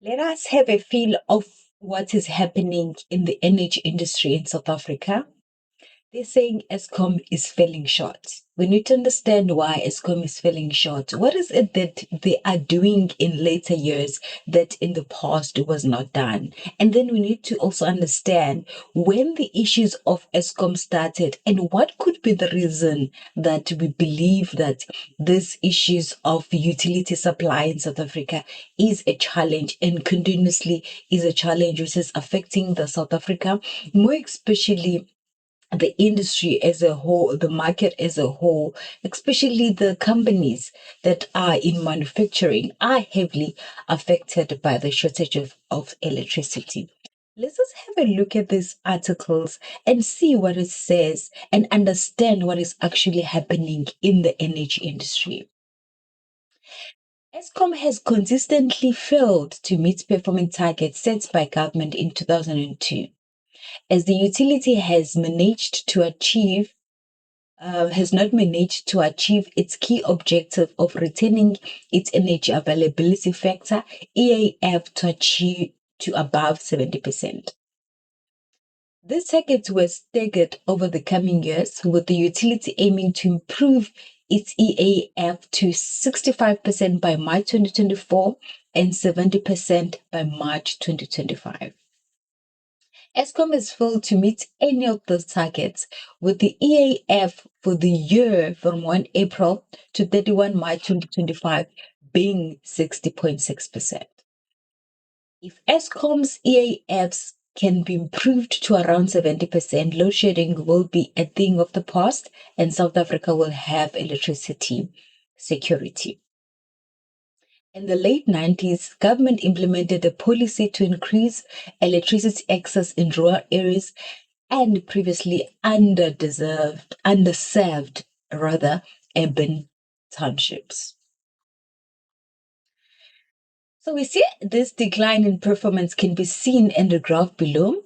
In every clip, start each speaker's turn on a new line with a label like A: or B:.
A: Let us have a feel of what is happening in the energy industry in South Africa. They're saying Eskom is falling short. We need to understand why Eskom is falling short. What is it that they are doing in later years that in the past was not done? And then we need to also understand when the issues of Eskom started and what could be the reason that we believe that these issues of utility supply in South Africa is a challenge and continuously is a challenge which is affecting the South Africa, more especially the industry as a whole, the market as a whole, especially the companies that are in manufacturing, are heavily affected by the shortage of electricity. Let's just have a look at these articles and see what it says and understand what is actually happening in the energy industry. Eskom has consistently failed to meet performance targets set by government in 2002, as the utility has not managed to achieve its key objective of retaining its energy availability factor EAF to above 70%. These targets were staggered over the coming years, with the utility aiming to improve its EAF to 65% by March 2024 and 70% by March 2025. Eskom has failed to meet any of those targets, with the EAF for the year from 1 April to 31 March 2025 being 60.6%. If Eskom's EAFs can be improved to around 70%, load shedding will be a thing of the past and South Africa will have electricity security. In the late 90s, government implemented a policy to increase electricity access in rural areas and previously underserved urban townships. So we see this decline in performance can be seen in the graph below.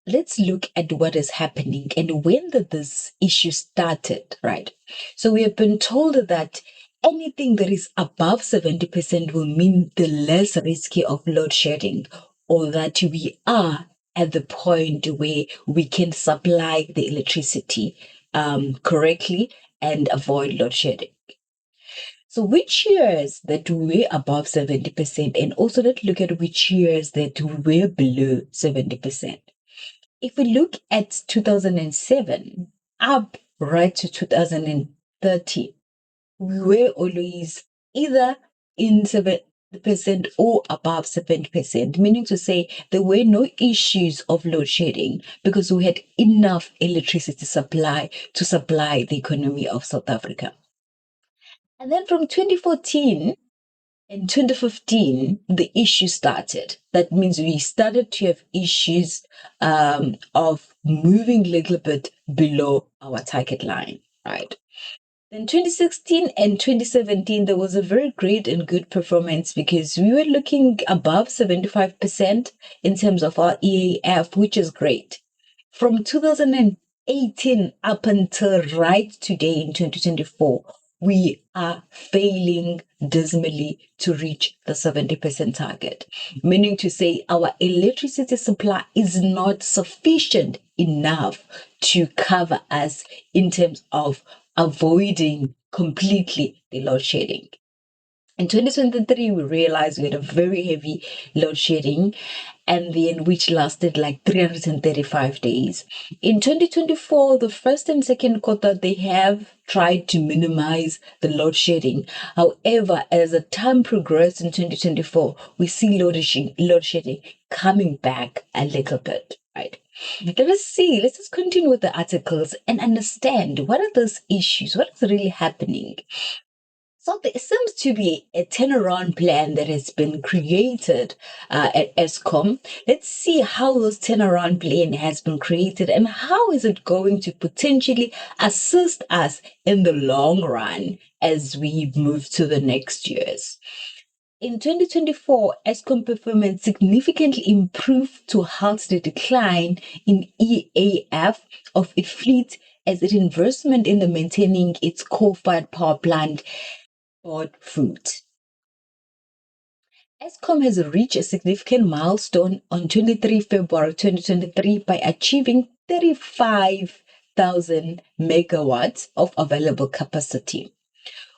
A: Let's look at what is happening and when this issue started, right? So we have been told that anything that is above 70% will mean the less risky of load shedding, or that we are at the point where we can supply the electricity correctly and avoid load shedding. So which years that were above 70%, and also let's look at which years that were below 70%. If we look at 2007 up right to 2030, we were always either in 70% or above 70%, meaning to say there were no issues of load shedding because we had enough electricity supply to supply the economy of South Africa. And then from 2014, in 2015, the issue started. That means we started to have issues of moving a little bit below our target line, right? In 2016 and 2017, there was a very great and good performance because we were looking above 75% in terms of our EAF, which is great. From 2018 up until right today in 2024, we are failing dismally to reach the 70% target, meaning to say our electricity supply is not sufficient enough to cover us in terms of avoiding completely the load shedding. In 2023, we realized we had a very heavy load shedding, and then which lasted like 335 days. In 2024, the first and second quarter, they have tried to minimize the load shedding. However, as the time progressed in 2024, we see load shedding coming back a little bit, right? Let's just continue with the articles and understand what are those issues, what is really happening. So there seems to be a turnaround plan that has been created at Eskom. Let's see how this turnaround plan has been created and how is it going to potentially assist us in the long run as we move to the next years. In 2024, Eskom performance significantly improved to halt the decline in EAF of its fleet as its investment in the maintaining its coal-fired power plant bore fruit. Eskom has reached a significant milestone on 23 February 2023 by achieving 35,000 megawatts of available capacity,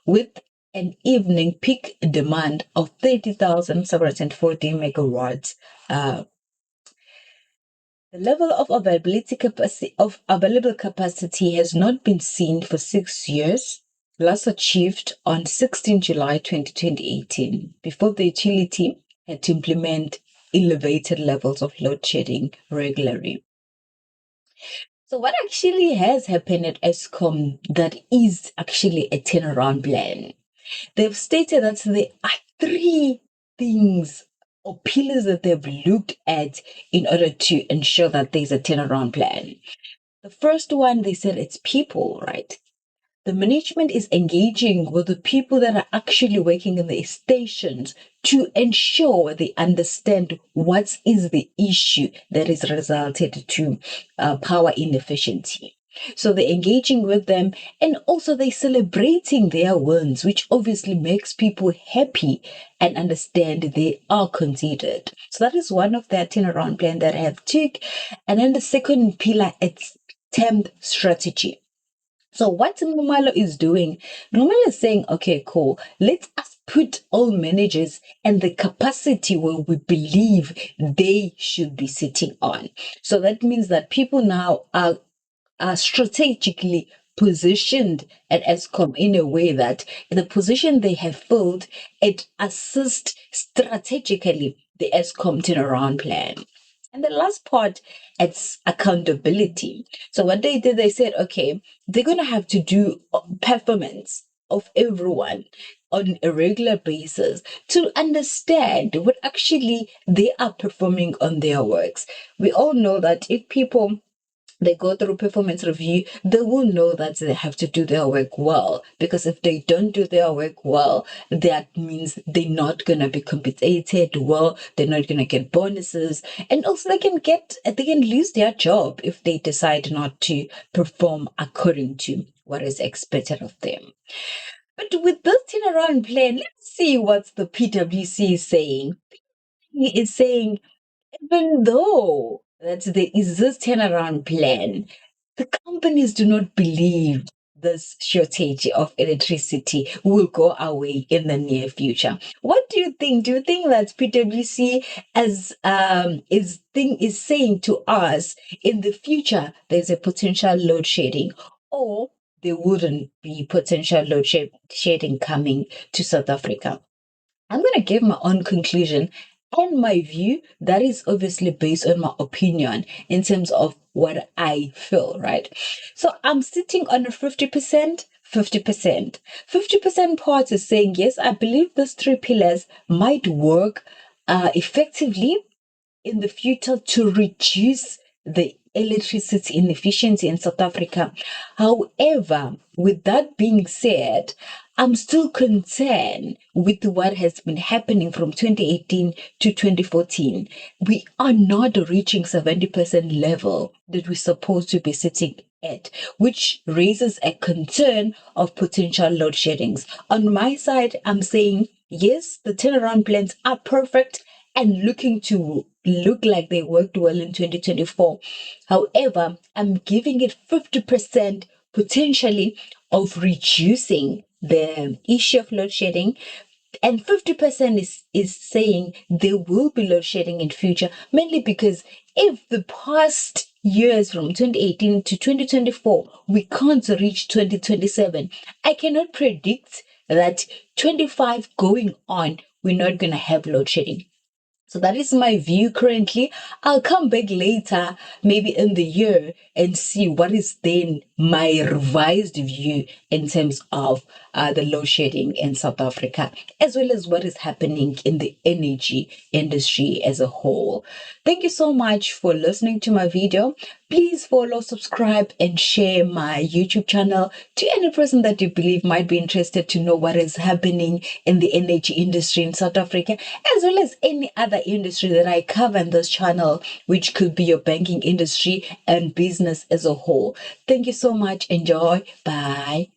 A: with an evening peak demand of 30,740 megawatts. The level of available capacity has not been seen for 6 years, last achieved on 16 July 2018, before the utility had to implement elevated levels of load shedding regularly. So what actually has happened at Eskom that is actually a turnaround plan? They've stated that there are three things or pillars that they've looked at in order to ensure that there's a turnaround plan. The first one, they said it's people, right? The management is engaging with the people that are actually working in the stations to ensure they understand what is the issue that is resulted to power inefficiency. So they're engaging with them, and also they're celebrating their wins, which obviously makes people happy and understand they are considered. So that is one of their turnaround plan that I have took. And then the second pillar, it's termed strategy. So what Nomalo is doing, Nomalo is saying, okay, cool, let us put all managers and the capacity where we believe they should be sitting on. So that means that people now are strategically positioned at Eskom in a way that the position they have filled, it assists strategically the Eskom turnaround plan. And the last part, it's accountability. So what they did, they said, okay, they're going to have to do performance of everyone on a regular basis to understand what actually they are performing on their works. We all know that if people they go through performance review, they will know that they have to do their work well. Because if they don't do their work well, that means they're not gonna be compensated well, they're not gonna get bonuses, and also they can lose their job if they decide not to perform according to what is expected of them. But with this turnaround plan, let's see what the PwC is saying. He is saying even though that there is this turnaround plan, the companies do not believe this shortage of electricity will go away in the near future. What do you think? Do you think that PwC as is saying to us in the future there's a potential load shedding, or there wouldn't be potential shedding coming to South Africa? I'm going to give my own conclusion and my view. That is obviously based on my opinion in terms of what I feel, right? So I'm sitting on a 50%, 50%. 50% part is saying, yes, I believe those three pillars might work effectively in the future to reduce the electricity inefficiency in South Africa. However, with that being said, I'm still concerned with what has been happening from 2018 to 2014. We are not reaching 70% level that we're supposed to be sitting at, which raises a concern of potential load sheddings. On my side, I'm saying, yes, the turnaround plans are perfect and looking to look like they worked well in 2024. However, I'm giving it 50% potentially of reducing the issue of load shedding, and 50% is saying there will be load shedding in future, mainly because if the past years from 2018 to 2024 we can't reach 2027, I cannot predict that 25 going on we're not going to have load shedding. So that is my view currently. I'll come back later, maybe in the year, and see what is then my revised view in terms of the load shedding in South Africa, as well as what is happening in the energy industry as a whole. Thank you so much for listening to my video. Please follow, subscribe, and share my YouTube channel to any person that you believe might be interested to know what is happening in the energy industry in South Africa, as well as any other industry that I cover in this channel, which could be your banking industry and business as a whole. Thank you so much. Enjoy. Bye.